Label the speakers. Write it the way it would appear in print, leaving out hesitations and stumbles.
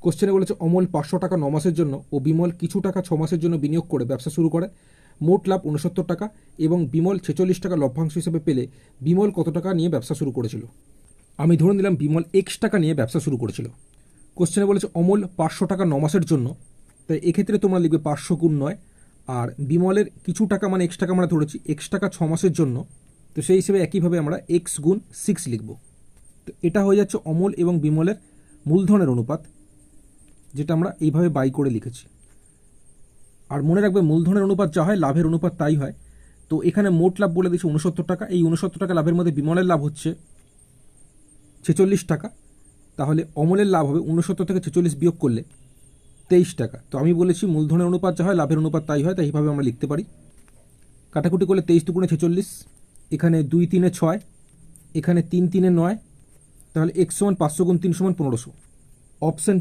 Speaker 1: কোশ্চেনে বলেছে অমল 500 টাকা 9 মাসের জন্য ও বিমল কিছু টাকা 6 মাসের জন্য বিনিয়োগ করে ব্যবসা শুরু করে। মোট লাভ 69 টাকা এবং বিমল 46 টাকা লভ্যাংশ হিসেবে পেলে বিমল কত টাকা নিয়ে ব্যবসা শুরু করেছিল? আমি ধরে নিলাম বিমল এক্স টাকা নিয়ে ব্যবসা শুরু করেছিল। কোশ্চেনে বলেছে অমল 500 টাকা 9 মাসের জন্য, তাই এক্ষেত্রে তোমরা লিখবে 500 গুণ 9, আর বিমলের কিছু টাকা মানে এক্স টাকা আমরা ধরেছি, এক্স টাকা 6 মাসের জন্য, তো সেই হিসেবে একইভাবে আমরা এক্স গুণ 6 লিখব। তো এটা হয়ে যাচ্ছে অমল এবং বিমলের মূলধনের অনুপাত, যেটা আমরা এইভাবে বাই করে লিখেছি। আর মনে রাখবে মূলধনের অনুপাত যা হয় লাভের অনুপাত তাই হয়। তো এখানে মোট লাভ বলে দিয়েছি 69 টাকা, এই 69 টাকা লাভের মধ্যে বিমলের লাভ হচ্ছে 46 টাকা, তাহলে অমলের লাভ হবে 69 থেকে 46 বিয়োগ করলে 23 টাকা। তো আমি বলেছি মূলধনের অনুপাত যা হয় লাভের অনুপাত তাই হয়, তাই এইভাবে আমরা লিখতে পারি। কাটাকুটি করলে 23 দুগুণে 46, এখানে 2 3 6, এখানে 3 3 9, তাহলে x সমান 500 গুণ 3 সমান 1500। অপশন